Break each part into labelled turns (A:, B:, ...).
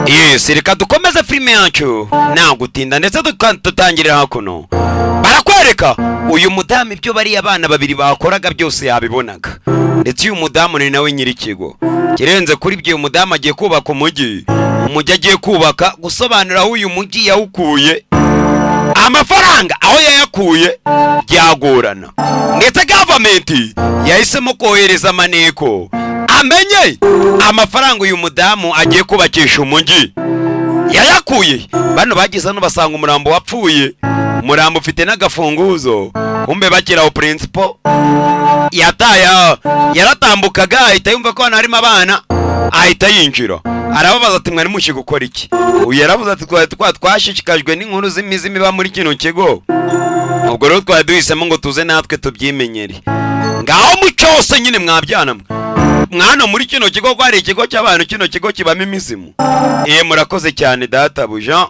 A: Yes, reka dukomeze filime yacu nta gutinda ndetse tutangirira hakuno. Barakwereka uyu mudamu ibyo bari abana babiri bakoraga byose yabibonaga. Ndetse uyu mudamu ni nawe nyirikigo. Kirenze kuri byo uyu mudamu agiye kubaka umujyi. Umujyi agiye kubaka gusobanura aho uyu mujyi yawukuye. Amafaranga aho yayakuye byagorana. Ndetse government yahisemo kohereza maneko. Amenye amafaranga uyu mudamu agiye kubakisha umujyi yayakuye. Bano bagize no basanga umurambo wapfuye. Umurambo ufite n'agafunguzo. Kumbe bakiraho principal yaratambukaga ahita yumva ko hano harimo abana ahita yinjira. Arababaza ati mwari mushi gukora iki? Uyu yaravuze ati twashishikajwe n'inkuru z'imizimi ba muri kino kigo. Ubwo rero twaduhisemo ngo tuze natwe tubyimenyere. Ngaho mu cyose nyine mwabyana mwana muri kino kigo ko ari ikigo cy'abantu, kino kigo kibamo imizimu. Murakoze cyane databuja,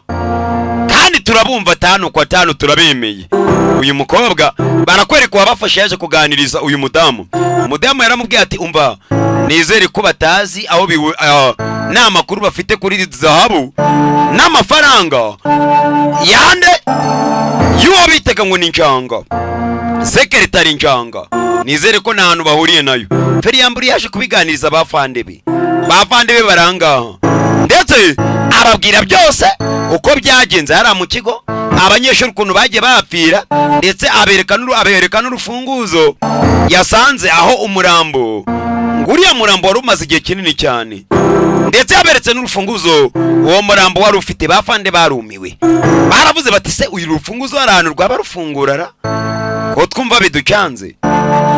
A: kandi turabumva 5 kwa 5 turabemeye. Uyu mukobwa barakwereka wabafashe yaje kuganiriza uyu mudamu. Umudamu yaramubwiye ati umva, nizere ko batazi aho nta makuru bafite kuri zahabu n'amafaranga yande yuwo bitega ngo ni njanga sekretari njanga. Nizere ko nta hantu bahuriye nayo. Feriyamburi yaje kubiganiriza bafande be baranga, ndetse ababwira byose uko byagenze hari mu kigo, abanyeshuri ukuntu bagiye bapfira, ndetse abereka n'urufunguzo yasanze aho umurambo, nguriya murambo wari umaze igihe kinini cyane, ndetse yaberetse n'urufunguzo uwo murambo wari ufite. Bafande barumiwe, baravuze bati se uyu rufunguzo hari ahantu rwaba rufungurara ko twumva biducyanze.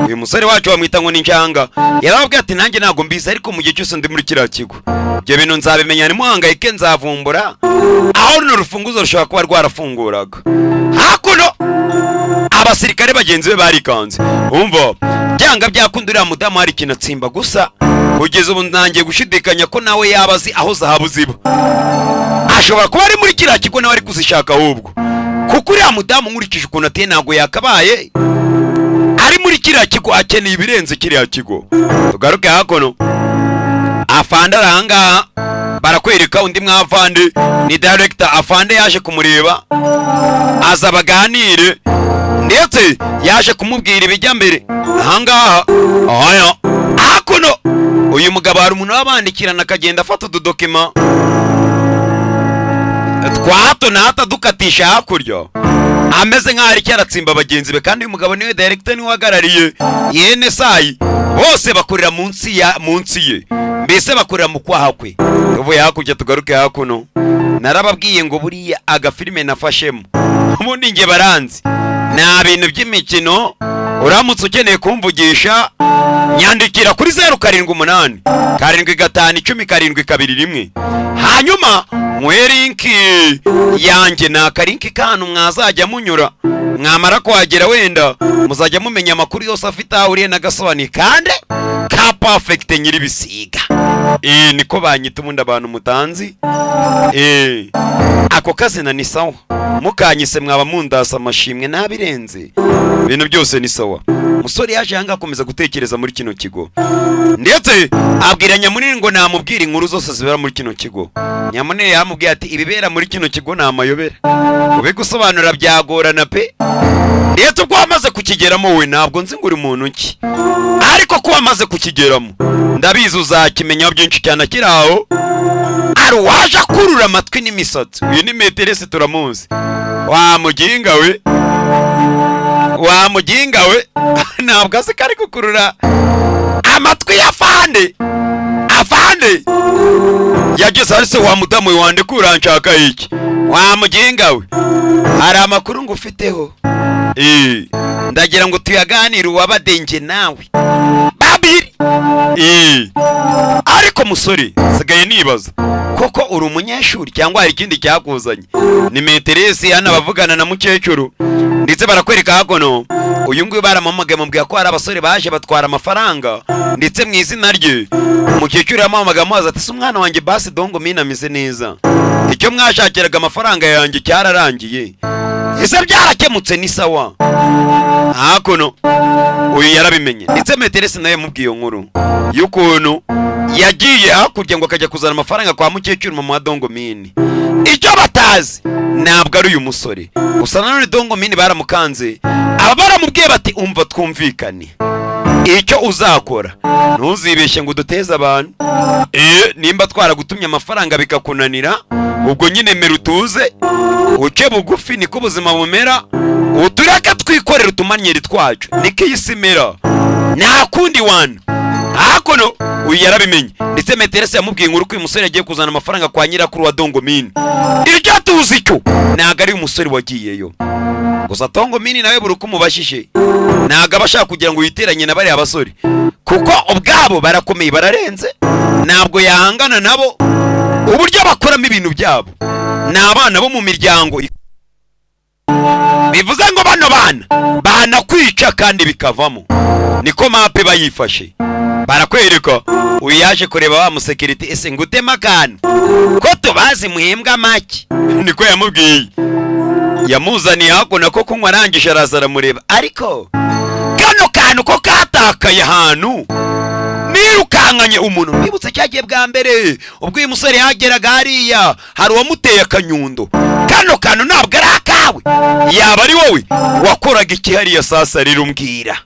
A: Uyu musore wacu bamwita ngo ni njanga yarababwiye ati nanjye ntago mbizi, ariko mu gihe cyose ndi muri kiriya kigo ibyo bintu nzabimenya, nimuhangayike nzavumbura aho runo rufunguzo rushobora kuba rwarafunguraga. Hakuno abasirikare bagenzi be barikanze. Umva byanga byakundurira mudamu hari ikintu atsimba, gusa kugeza ubu ntangiye gushidikanya ko nawe yaba azi aho zahabu ziba. Ashobora kuba ari muri kiriya kigo nawe ari kuzishaka, ahubwo kuko uriya mudamu nkurikije ukuntu ateye ntago yakabaye ari muri kiriya kigo, akeneye ibirenze kiriya kigo. Tugaruke hakuno, afande aranga barakwereka undi mwafande ni director. Afande yaje kumureba aza baganire, ndetse yaje kumubwira ibijya mbere ahangaha. Oya hakuno uyu mugabo hari umuntu wabandikirana akagenda afata ududokima twa hato na hato dukatisha hakurya, ameze nk'aho ari cyaratsimba bagenzi be. Kandi uyu mugabo niwe director, niwe uhagarariye yene sayi, bose bakorera munsi ye, mbese bakorera mu kwaha kwe. Tuvuye hakurya tugaruke hakuno, narababwiye ngo buriya agafilime nafashemo ubundi nge baranzi nta bintu by'imikino. Uramutse ukeneye kumvugisha nyandikira kuri 078 755 10 hanyuma mwelinki yanjye na karinki kantu mwazajya munyura, mwamara kuhagera wenda muzajya mumenya amakuru yose afite ahuriye na Gasobani kandi ka perfect nyiribisiga. Niko banyita ubundi abantu mutanzi. Ako kazina ni sawa, mukanyise mwaba mundasa amashimwe nabirenze, ibintu byose ni sawa. Musore yaje yanga akomeza gutekereza muri kino kigo, ndetse abwira Nyamunini ngo namubwira inkuru zose zibera muri kino kigo. Nyamunini yamubwiye ati ibibera muri kino kigo ni amayobera, kubigusobanura byagorana pe. Ndetse uko wamaze kukigeramo we ntabwo nzi ngo uri muntu ki, ariko ko wamaze kukigeramo ndabizi uzakimenya byinshi cyane. Akiraho ari waje akurura amatwi n'imisatsi. Uyu ni Meteresi turamuzi. Wa muginga we ntabwo azi ko ari gukurura amatwi ya afande yageze hasi. Wa mudamu wande kuranshaka iki? Wa muginga we hari amakuru ngo ufiteho, ndagira ngo tuyaganire uwabadenge nawe babiri. Ariko musore sigaye nibaza koko uri umunyeshuri cyangwa hari ikindi cyakuzanye? Ni Meteresi hano bavugana na mukecuru, ndetse barakwereka hakono uyu nguyu baramamagaye mubwira ko hari abasore baje batwara amafaranga, ndetse mu izina rye umukecuru yamamagaye amubaza ati se umwana wanjye basi dongo mina ameze neza, icyo mwashakiraga amafaranga yanjye cyararangiye. ese byarakemutse ni sawa. Hakuno uyu yarabimenye ndetse Meteresi nawe yamubwiye iyo nkuru y'ukuntu yagiye hakurya ngo akajya kuzana amafaranga kwa mukecuru mama wa Dongomini. Icyo batazi ntabwo ari uyu musore gusa nanone Dongomini baramukanze aba baramubwiye bati umva twumvikane icyo uzakora ntuzibeshye ngo uduteze abantu. Nimba twaragutumye amafaranga bikakunanira ubwo nyine mera utuze uce bugufi niko ubuzima bumera, utureke twikorera utumanyeri twacu niko iyi si imera nta kundi wana. Hakuno uyu yarabimenye ndetse Meteresi yamubwiye inkuru ko uyu musore yagiye kuzana amafaranga kwa nyirakuru wa Dongomini. Icyo tuzi icyo ntabwo ari umusore wagiyeyo gusa Dongomini nawe buri uko umubashije ntabwo aba ashaka kugira ngo yiteranye na bariya basore kuko ubwabo barakomeye bararenze, ntabwo yahangana nabo uburyo bakoramo ibintu byabo. Ni abana bo mu miryango bivuze ngo bano bana banakwica kandi bikavamo, niko mape bayifashe. Barakwereka uyu yaje kureba wa musekiriti ese ngutema akantu ko tubazi muhembwa make niko yamubwiye. Yamuzaniye hakuno ko kunywa arangije araza aramureba ariko kano kantu ko katakaye ahantu nirukankanye umuntu nibutse cyagiye bwa mbere ubwo uyu musore yageraga hariya hari uwamuteye akanyundo. Kano kantu ntabwo ari akawe, yaba ari wowe wakoraga iki hariya sasa rero umbwira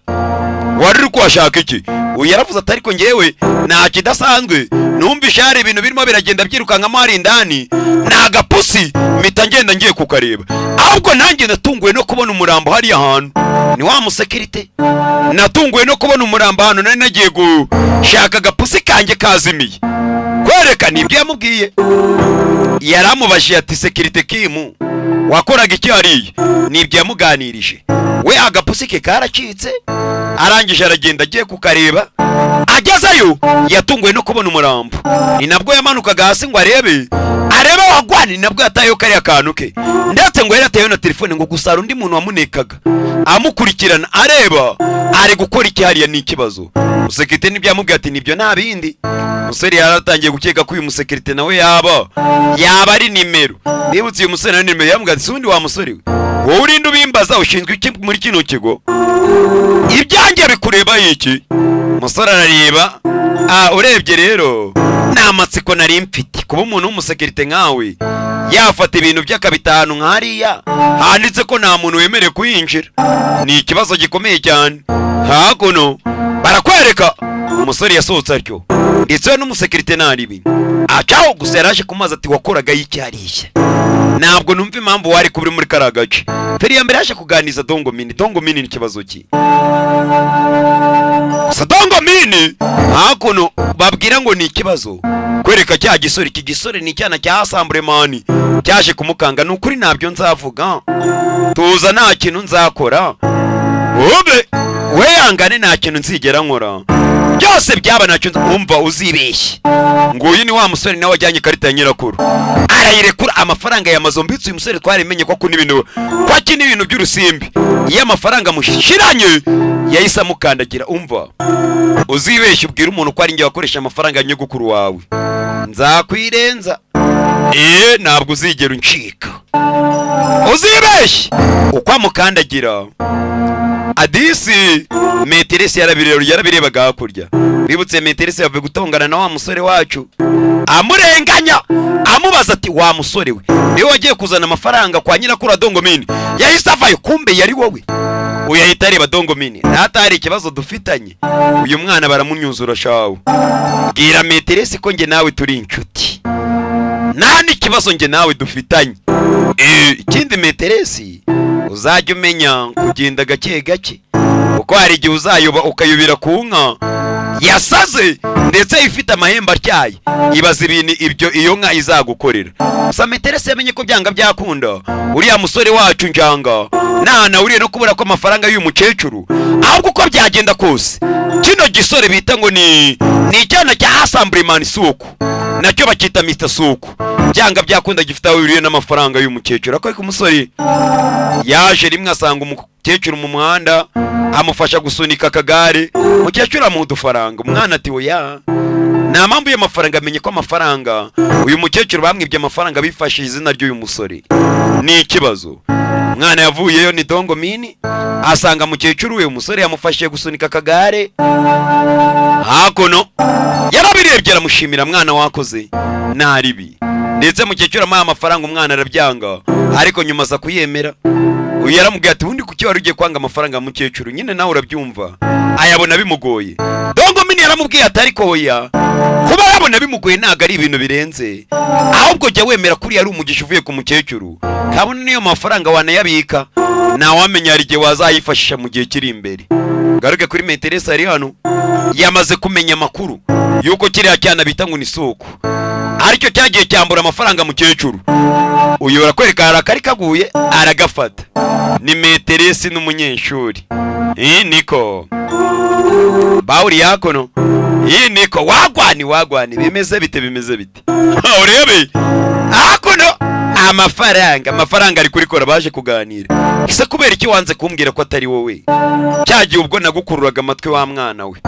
A: wari uri kuhashaka iki? Uyu yaravuze ati ariko njyewe nta kidasanzwe numvishe hari ibintu birimo biragenda byirukankamo hari indani nta gapusi mpita ngenda ngiye kukareba, ahubwo nanjye natunguwe no kubona umurambo hariya hantu. Ni wa musekirite natunguwe no kubona umurambo hano nari nagiye gushaka agapusi kanjye kazimiye kwerekana ibyo yamubwiye. Yaramubashije ati sekirite Kimu wakoraga iki hariya? Nibyo yamuganirije. We agapusi ke karacitse arangije aragenda agiye kukareba, agezeyo yatunguwe no kubona umurambo. Ni nabwo yamanukaga hasi ngo arebe wagwani, nabwo yatayeho kariya kantu ke ndetse ngo yarateyeho na telefone ngo gusara undi muntu wamunekaga amukurikirana areba ari gukora iki hariya ni ikibazo. Musekirite nibyo yamubwiye ati nibyo nta bindi. Musore yaratangiye gukeka ko uyu musekirite nawe yaba ari nimero. Nibutse uyu musore na nimero yamubwiye ati sundi wa musore we wowe urinde ubimbaza ushinzwe iki muri kino kigo? Ibyanjye bikureba iki? Musore arareba urebye rero nta matsiko nari mfite kuba umuntu w'umusekirite nkawe yafata ibintu by'akabitanu nk'hariya handitse ko nta muntu wemerewe kuyinjira. Ni ikibazo gikomeye cyane. Hakuno barakwereka umusore yasohotse atyo ndetse n'umusekirite naribi acaho gusa yaraje kumaza ati wakoraga iki hariya? Ntabwo numva impamvu wari kuburi muri karagace. Feri ya mbere yaje kuganiza Dongomini ni kibazo ki? Gusa Dongomini hakuno babwira ngo ni ikibazo kwereka cya gisore. Iki gisore ni icyana cya Assemblement cyaje kumukanga. Nukuri ntabyo nzavuga, tuza nta kintu nzakora, ube we yangane nta kintu nzigera nkora, byose byaba nacyo umva uzibeshye. Nguyu ni wa musore nawe wajyanye ikarita ya nyirakuru arayirekura amafaranga yamaze mbitse. Uyu musore twarimenye ko kuni ibintu kwakina ibintu by'urusimbi iyo amafaranga mushiranye yahise amukandagira. Umva uzibeshye ubwira umuntu ko ari njye wakoresha amafaranga ya nyogukuru wawe nzakwirenza. Ntabwo uzigera uncika, uzibeshye uko amukandagira. Adisi Meteresi yarabirebaga hakurya. Bibutse Meteresi yavuye gutongana na wa musore wacu amurenganya amubaza ati wa musore we niwe wagiye kuzana amafaranga kwa nyirakuru wa Dongomini? Yahise avayo kumbe yari wowe. Uyu yahita areba Dongomini natari ikibazo dufitanye uyu mwana baramunyuzura shawe. Bwira Meteresi ko nge nawe turi inshuti nta n'ikibazo nge nawe dufitanye. Ikindi Meteresi uzajya umenya kugenda gake gake kuko hari igihe uzayoba ukayubira ku nka yasaze ndetse ifite amahembe atyaye ibaza ibintu ibyo iyo nka izagukorera. Gusa Meteresi yamenye ko byanga byakunda uriya musore wacu njanga nana uriye no kubura ko amafaranga y'uyu mukecuru, ahubwo uko byagenda kose kino gisore bita ngo ni icyana cya Assemblement Suku nacyo bakita Mr Suku byanga byakunda gifite aho uriye n'amafaranga y'uyu mukecuru. Ariko umusore yaje rimwe asanga umukecuru mu muhanda amufasha gusunika akagare. Mukecuru amuha udufaranga, umwana ati oya nta mpamvu y'amafaranga, amenye ko amafaranga uyu mukecuru bamwibye amafaranga bifashishije izina ry'uyu musore ni ikibazo. Mwana yavuyeyo ni Dongo Mini, asanga mukecuru we umusore yamufashije gusunika akagare. Hakuno yarabirebye aramushimira, mwana wakoze naribi. Ndetse mukecuru amaye amafaranga umwana arabyanga, ariko nyuma aza kuyemera. Uyu yaramubwiye ati ubundi kuki wari ugiye kwanga amafaranga ya mukecuru, nyine nawe urabyumva. Ayabona bimugoye. Dongo Mini yaramubwiye ati ariko oya, kuba yabona bimugoye ntago ari ibintu birenze, ahubwo jya wemera kuri yari umugisha uvuye ku mukecuru, kabone niyo mafaranga wanayabika ntawamenya hari igihe wazayifashisha mu gihe kiri imbere. Garuke kuri Meteresa ari hano, yamaze kumenya amakuru yuko kiriya cyana bita ngo ni Soko aricyo cyagiye cyambura amafaranga mukecuru. Uyu barakwereka harakari kaguye aragafata, ni Meteresi n'umunyeshuri. Niko Bauri yakono, niko wagwani bimeze bite urebe hakono amafaranga ari kuri kora baje kuganira. Ese kubera iki wanze kumbwira ko atari wowe? Cyagiye ubwo nagukururaga amatwi wa mwana we,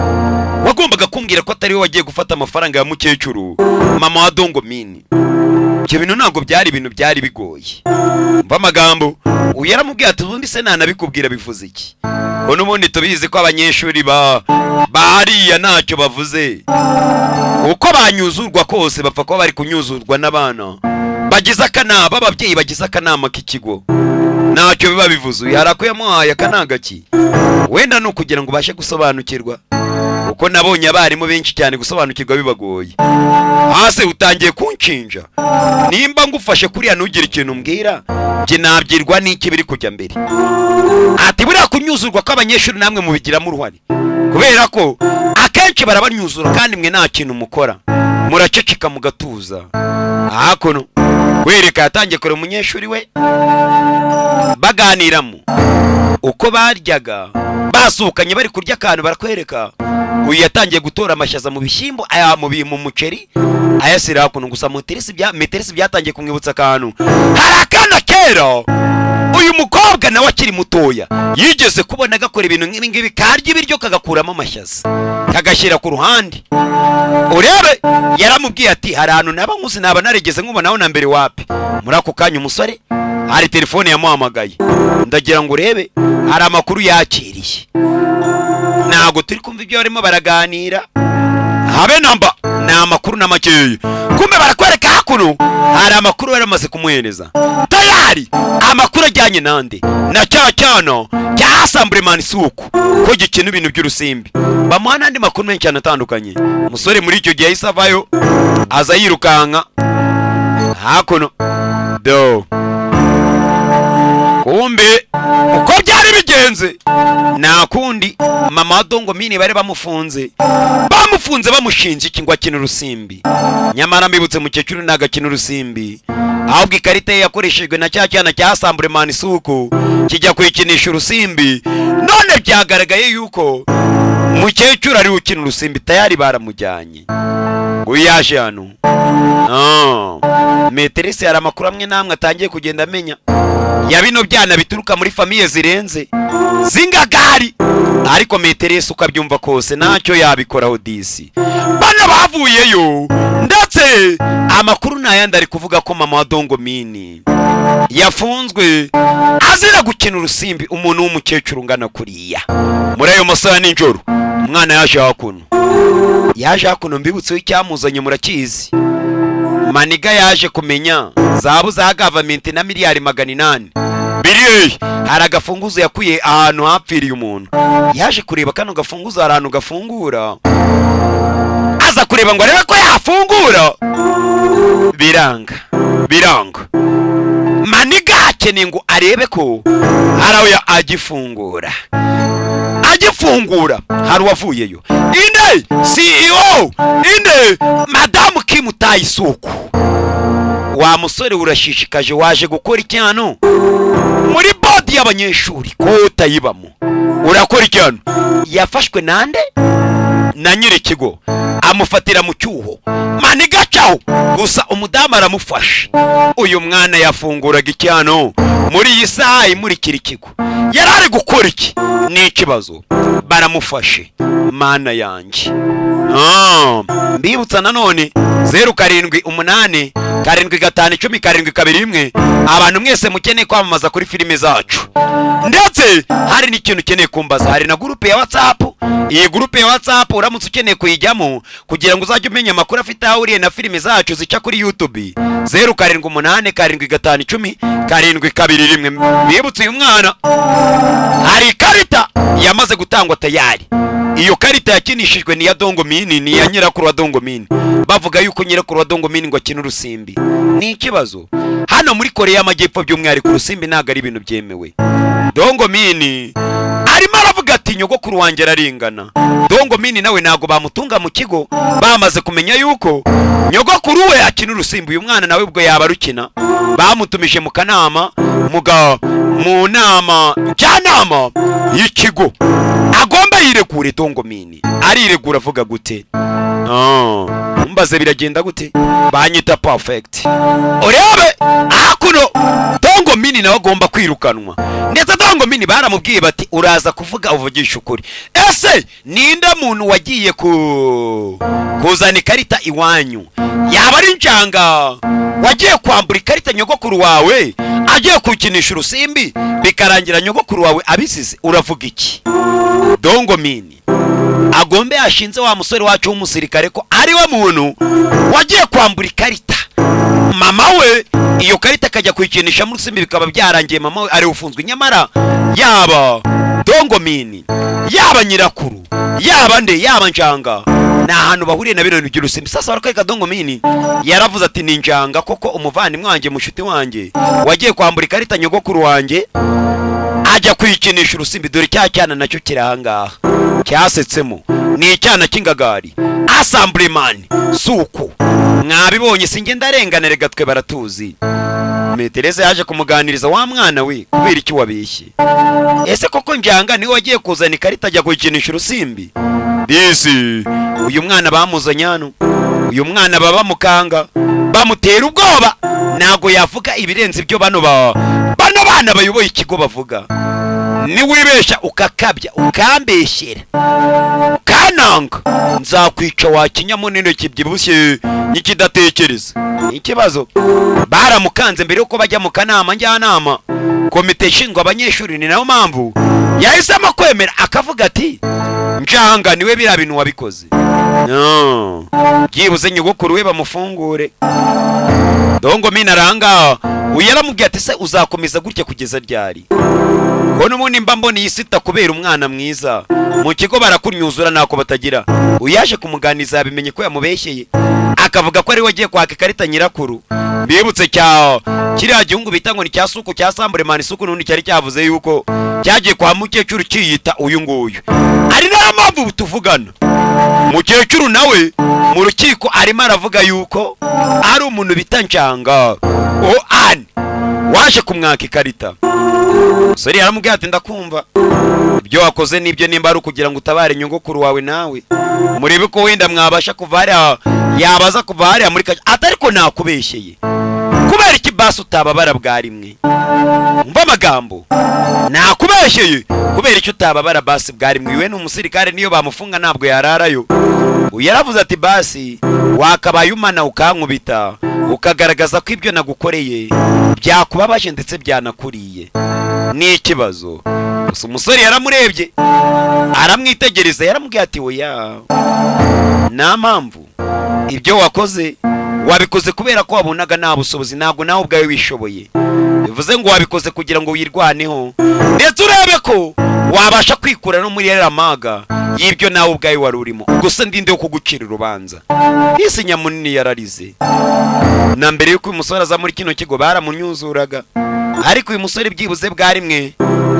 A: wagombaga kumbwira ko atari wowe wagiye gufata amafaranga ya mukecuru, mama wa Dongo Mini. Ibyo bintu ntabwo byari ibintu byari bigoye. Mva amagambo uyu yaramubwiye ati ubundi se nanabikubwira bivuze iki? Ko n'ubundi tubizi ko abanyeshuri bahariya ntacyo bavuze, uko banyuzurwa kose bapfa kuba bari kunyuzurwa n'abana bagize akanama, ababyeyi bagize akanama k'ikigo, ntacyo biba bivuze. Uyu harakuyamuhaye akanagaki, wenda ni ukugira ngo ubashe gusobanukirwa, uko nabonye abarimu benshi cyane gusobanukirwa bibagoye. Hase utangiye kunshinja, nimba ngufashe kuriya ntugire ikintu mbwira, njye nabyirwa n'iki biri kujya mbere. Ati buriya kunyuzurwa kw'abanyeshuri namwe mubigiramo uruhare, kubera ko akenshi barabanyuzura kandi mwe nta kintu mukora, muraceceka mugatuza. Hakuno wereka yatangiye kure umunyeshuri we baganiramo uko baryaga basukanye bari kurya akantu. Barakwereka uyu yatangiye gutora amashaza mu bishyimbo, aya mu muceri ayasira hakuno. Gusa Meteresi byatangiye kumwibutsa akantu, hari akana kera uyu mukobwa nawe akiri mutoya yigeze kubona agakora ibintu nk'ibi ngibi, karya ibiryo kagakuramo amashaza kagashyira ku ruhande. Urebe yaramubwiye ati hari ahantu naba nkuzi naba narigeze nkubonaho na mbere wapi. Muri ako kanya umusore hari telefone yamuhamagaye, ndagira ngo urebe hari amakuru yakiriye. Ntago turi kumva ibyo barimo baraganira habe namba, ni amakuru na makeya. Kumbe barakwereka hakuno hari amakuru baramaze kumuhereza tayari, amakuru ajyanye nande na cyana cya Assemblement Soko ko gikina ibintu by'urusimbi. Bamuha n'andi makuru menshi cyane atandukanye. Umusore muri icyo gihe yahise avayo aza yirukanka hakuno kumbe uko byari bigenze nta kundi. Mama wa Dongo Mini bari bamufunze bamushinja iki ngo akina urusimbi, nyamara mbibutse mukecuru ntagakina urusimbi, ahubwo ikarita ye yakoreshejwe na cya cyana cya Assemblement Soko kijya kwikinisha urusimbi. None byagaragaye yuko mukecuru ari ukina urusimbi, tayari baramujyanye. Uyu yaje hano Meteresi hari amakuru amwe namwe atangiye kugenda amenya ya bino byana bituruka muri famiye zirenze zingagari, ariko Meteresi ukabyumva kose ntacyo yabikoraho disi. Bana bavuyeyo, ndetse amakuru ntayandi ari kuvuga ko mama wa Dongo Mini yafunzwe azira gukina urusimbi. Umuntu w'umukecuru ungana kuriya muri ayo masaha nijoro, umwana yaje hakuno mbibutseho icyamuzanye murakizi. Maniga yaje kumenya zahabu za government na miliyari 800 biri hari agafunguzo yakuye ahantu hapfiriye umuntu. Yaje kureba kano gafunguzo ahantu gafungura, aza kureba ngo arebe ko yafungura, biranga. Maniga akeneye ngo arebe ko harawe agifungura hari wavuyeyo. Inde CEO, inde Madamu Kimutayi Soko. Wa musore urashishikaje waje gukora icyano muri bodi y'abanyeshuri ko utayibamo, urakora icyano. Yafashwe nande na nyiri kigo amufatira mu cyuho, Maniga cyaho. Gusa umudamu aramufasha. Uyu mwana yafunguraga icyano muri iyi saha imurikira ikigo. Yarari gukora iki ni ikibazo, baramufashe. Mana yanjye mbibutsa nanone 078 77510 abantu mwese mukeneye kwamamaza kuri filime zacu. Ndetse hari n'ikintu ukeneye kumbaza, hari na groupe ya WhatsApp. Iyi groupe ya WhatsApp uramutse ukeneye kuyijyamo kugira ngo uzajye umenya amakuru afite ahuriye na filime zacu zica kuri YouTube. 0788710721. Bibutse uyu mwana hari ikarita yamaze gutangwa tayari. Iyo karita yakinishijwe ni ya Dongomini, ni ya nyirakuru wa Dongomini. Bavuga yuko nyirakuru wa Dongomini ngo akina urusimbi. Ni ikibazo hano muri Korea y'Amajyepfo by'umwihariko urusimbi ntago ari ibintu byemewe. Dongomini arimo aravuga ati nyogokuru wanjye ararengana. Dongomini nawe ntago bamutunga mu kigo, bamaze kumenya yuko nyogokuru we akina urusimbi. Uyu mwana nawe ubwo yaba rukina, bamutumije mu kanama mu nama njyanama y'ikigo. Agomba yiregure Dongomini. Ariregura avuga gute? Mbaze biragenda gute? Banyita perfect. Urebe akuno Dongomini nawe agomba kwirukanwa. Ndetse Dongomini baramubwiye bati uraza kuvuga uvugisha ukuri. Ese ninde muntu wagiye kuzana ikarita iwanyu? Yaba ari njanga wagiye kwambura ikarita nyogokuru wawe agiye kukinisha urusimbi bikarangira nyogokuru wawe abisize? Uravuga iki? Dongomini agombe yashinze wa musore wacu w'umusirikare ko ari we muntu wagiye kwambura ikarita mama we. Iyo karita akajya kuyikinisha mu rusimbi bikaba byarangiye mama we ari ufunzwe. Nyamara yaba Dongomini, yaba nyirakuru, yaba nde, yaba njanga, na hantu bahuriye na bino by'urusimbi. Sasa barakwereka Dongomini yaravuze ati ni njanga koko umuvandimwe wanjye, mushuti wanjye wagiye kwambura ikarita nyogokuru wanjye ajya kuyikinisha urusimbi. Dore cya cyana nacyo kiri ahangaha cyasetsemo, ni icyana cy'ingagari Assemblyman suko. Mwabibonye singe ndarenganire gatwe baratuzi. Metereze yaje kumuganiriza wa mwana we kubera iki wabeshye. Ese koko njanga niwe wagiye kuzana ikarita ajya kuyikinisha urusimbi? Bisi uyu mwana bamuzanye hano, uyu mwana baba mukanga bamutera ubwoba, nago yavuga ibirenze ibyo bano bana bayoboye ikigo bavuga. Ni wibesha ukakabya ukambeshyera kananga nzakwica wa kinyamunene kibyibushye n'ikidatekereza. Ikibazo baramukanze mbere yuko bajya mu kanama njyanama komite ishingwa abanyeshuri. Ni nayo mpamvu yahisemo kwemera akavuga ati njanga niwe biriya bintu wabikoze. Byibuze nyogokuru we bamufungure. Dongomini aranga uyaramubwiye ati se uzakomeza gutya kugeza ryari? Ko n'ubundi mba mbona yisita kubera umwana mwiza mu kigo barakunyuzura nako batagira. Uyaje kumuganiza yabimenye ko yamubeshyeye, akavuga ko ari we wagiye kwaka ikarita nyirakuru. Bibutse kiriya gihungu bita ngo ni cya suku cya Assemblyman suku, n'undi cyari cyavuze yuko cyagiye kwa mukecuru kiyita uyu nguyu. Ari nayo mpamvu tuvugana. Mukecuru nawe mu rukiko arimo aravuga yuko ari umuntu bita njanga waje kumwaka ikarita. Sori yaramubwiye ati ndakumva ibyo wakoze nibyo, nimba ari kugira ngo utabare nyogokuru wawe nawe murebe ko wenda mwabasha kuva hariya, yabaza kuva hariya muri atari ko nakubeshyeye. Kubera iki basi utababara bwa rimwe? Umva amagambo, nakubeshyeye kubera icyo utababara basi bwa rimwe. Iwe n'umusirikare niyo bamufunga ntabwo yararayo. Yaravuze ati basi wakabaye umana ukankubita ukagaragaza ko ibyo nagukoreye byakubabaje ndetse byanakuriye. Ni ikibazo. Gusa umusore yaramurebye aramwitegereza, yaramubwiye ati oya, nta mpamvu ibyo wakoze wabikoze kubera ko wabonaga nta bushobozi, ntabwo nawe ubwawe wishoboye. Bivuze ngo wabikoze kugira ngo wirwaneho ndetse urebe ko wabasha kwikura no muri yera maga y'ibyo nawe ubwawe wari urimo. Gusa ndinde yo kugucira urubanza. Isi nyamunini yararize. Na mbere yuko uyu musore aza muri kino kigo baramunyuzuraga, ariko uyu musore byibuze bwa rimwe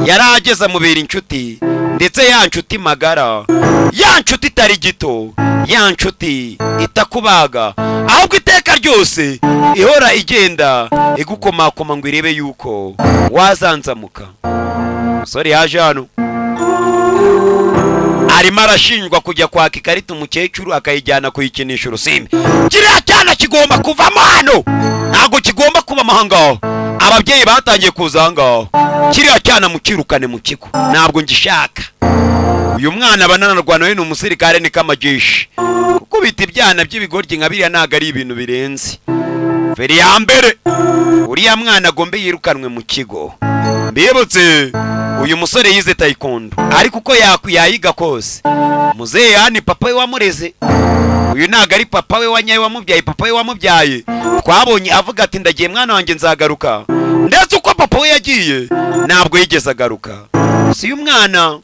A: yarageza mubera inshuti, ndetse ya nshuti magara, ya nshuti itari gito, ya nshuti itakubaga, ahubwo iteka ryose ihora igenda igukomakoma ngo irebe yuko wazanzamuka. Musore yaje hano arimo arashinjwa kujya kwaka ikarita umukecuru akayijyana kuyikinisha urusimbi. Kiriya cyana kigomba kuvamo hano, ntabwo kigomba kuba ahangaho. Ababyeyi batangiye kuza ahangaho. Kiriya cyana mukirukane mu kigo, ntabwo ngishaka. Uyu mwana bananarwana we ni umusirikare ni kamajeshi. Kubita ibyana by'ibigoryi nka biriya ntabwo ari ibintu birenze. feri ya mbere uriya mwana agombe yirukanwe mu kigo. Mbibutse uyu musore yize taekwondo ariko uko yayiga kose muzehe yani papa we wamureze, uyu ntago ari papa we wanyaye wamubyaye, papa we wamubyaye twabonye avuga ati ndagiye mwana wanjye nzagaruka, ndetse uko papa we yagiye ntabwo yigeze agaruka. Si uyu mwana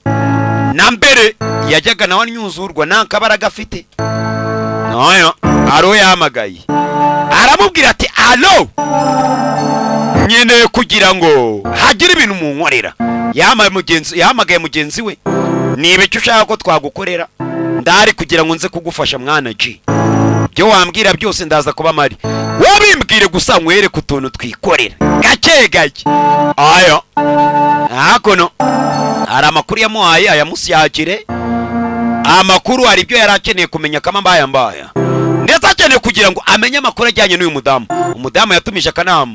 A: na mbere yajyaga nawe anyuzurwa nta kabaraga afite. Noyo aro yahamagaye aramubwira ati alo, nyine kugira ngo hagire ibintu munkorera. Yahamagaye mugenzi we, niba icyo ushaka ko twagukorera ndari kugira ngo nze kugufasha mwana G, byo wambwira byose ndaza kuba mari, wabimbwire gusa nkwereke utuntu twikorera gake gake. Ayo hakono hari amakuru yamuhaye ayamusyakire, amakuru hari ibyo yari akeneye kumenya kama mbaya, ndetse akeneye kugira ngo amenye amakuru ajyanye n'uyu mudamu. Umudamu yatumije akanama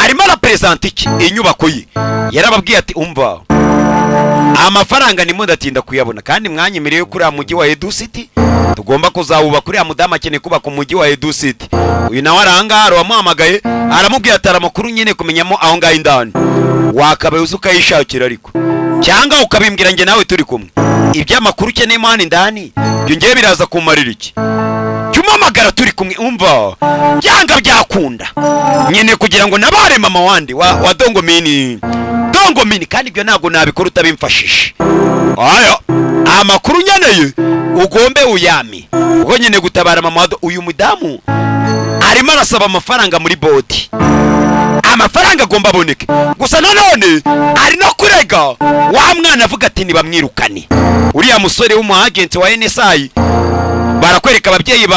A: arimo arapresenta iki inyubako ye, yarababwiye ati umva amafaranga nimo ndatinda kuyabona kandi mwanyemereye kuri ya mujyi wa Edu City tugomba kuzawuba kuri ya mudamu akeneye kuba ku mujyi wa Edu City. Uyu nawe arangara wamuhamagaye aramubwira ati amakuru nyine kumenyamo aho ngaho indani wakabaye uzi ukayishakira, ariko cyangwa ukabimbwira nge nawe turi kumwe iby'amakuru ukeneyemo hano indani byo ngiye biraza kumarira iki, cyumamagara turi kumwe umva byanga byakunda nyine kugira ngo nabare mama wandi wa Dongomini kandi ibyo ntabwo nabikora utabimfashije. Ayo amakuru nyeneye ugombe uyami ubwo nyine gutabara mama wado. Uyu mudamu arimo arasaba amafaranga muri bodi, amafaranga agomba aboneke, gusa nanone ari no kurega wa mwana avuga ati nibamwirukane. Uriya musore w'umuagenti wa NSI barakwereka ababyeyi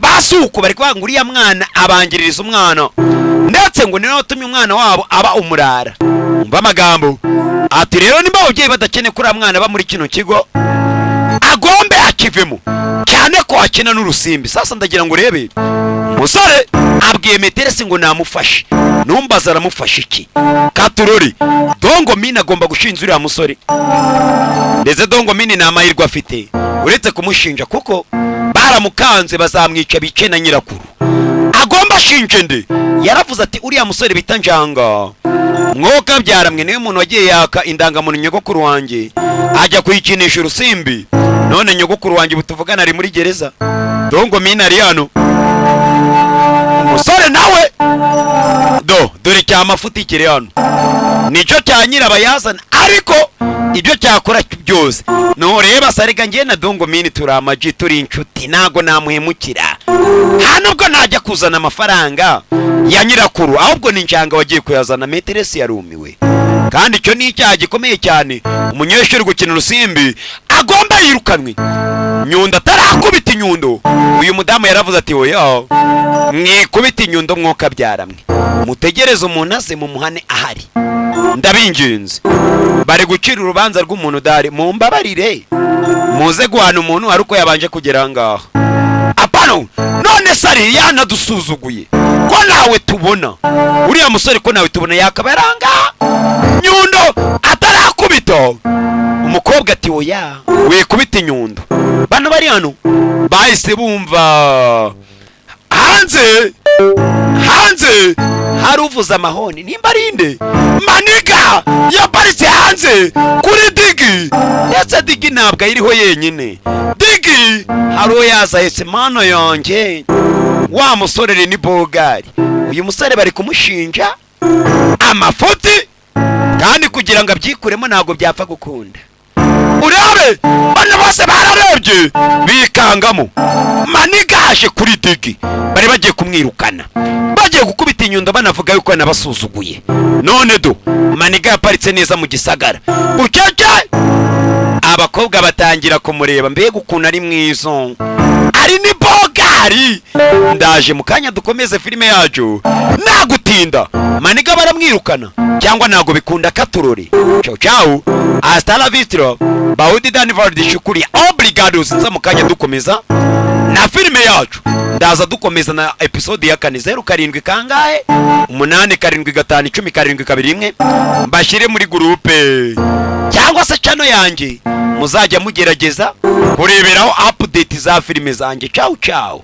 A: basuko bari kwanga uriya mwana abangiririza umwana, ndetse ngo ni nawe utumye umwana wabo aba umurara. Umva amagambo ati rero nimba ababyeyi badakene kuri mwana ba muri kino kigo agombe akivemo, cyane ko akina n'urusimbi. Sasa ndagira ngo urebe musore abwiye Meteresi ngo namufashe, numbaza aramufashe iki katurori. Dongomini agomba gushinja uriya musore, ndetse Dongomini nta mahirwe afite uretse kumushinja kuko baramukanze bazamwica bice na nyirakuru. Agomba ashinje nde? Yaravuze ati uriya musore bita Njanga mwoka byaramwe niwe muntu wagiye yaka indangamuntu nyogokuru wanjye ajya kuyikinisha urusimbi, none nyogokuru wanjye butuvugana ari muri gereza. Dongomini ari hano, umusore nawe dore cyamafuti kiri hano nicyo cya nyirabayazana, ariko ibyo cyakora byose nureba sarega ngiye na Dongomini turi amaji turi inshuti ntago namuhemukira, nubwo najya kuzana amafaranga ya nyirakuru ahubwo ni Njanga wagiye kuyazana. Meteresi yarumiwe kandi icyo ni icyaha gikomeye cyane. Umunyeshuri gukina urusimbi agomba yirukanwe. Nyundo atarakubita inyundo, uyu mudamu yaravuze ati oya mwikubita inyundo mwoka byaramwe, mutegereze umuntu aze mu muhane ahari, ndabinginze. Bari gucira urubanza rw'umuntu dare, mumbabarire muze guhana umuntu ari uko yabanje kugera ngaha. Apano none sari yanadusuzuguye ko nawe tubona uriya musore ko nawe tubona yakaba yaranga Nyundo atarakubita. Umukobwa ati oya wikubita inyundo. Bano bari hano bahise bumva hanze hari uvuza amahoni, nimba arinde Maniga yaparitse hanze kuri Digi, ndetse Digi ntabwo ayiriho yenyine. Digi haro yaza yese mano yonge wa musore ni Bogari. Uyu musore bari kumushinja amafuti kandi kugira ngo abyikuremo ntabwo byapfa gukunda. Urebe bano bose bararebye bikangamo. Maniga aje kuri Digi bari bagiye kumwirukana, bagiye gukubita inyundo banavuga yuko yanabasuzuguye. None Maniga yaparitse neza mu gisagara ukeke, abakobwa batangira kumureba mbega ukuntu ari mwizo, ari ni Bogari. Ndaje mukanya dukomeze filime yacu nagutinda. Maniga baramwirukana cyangwa nago bikunda katurori. Ciao hasta la vista Baudi Danival Shukuri obrigados. Nza mukanya dukomeza na filime yacu, ndaza dukomeza na episode ya 407 kangahe 8751071 mbashire muri groupe cyangwa se channel yanjye, muzajya mugerageza kureberaho update za filime zanjye. Ciao.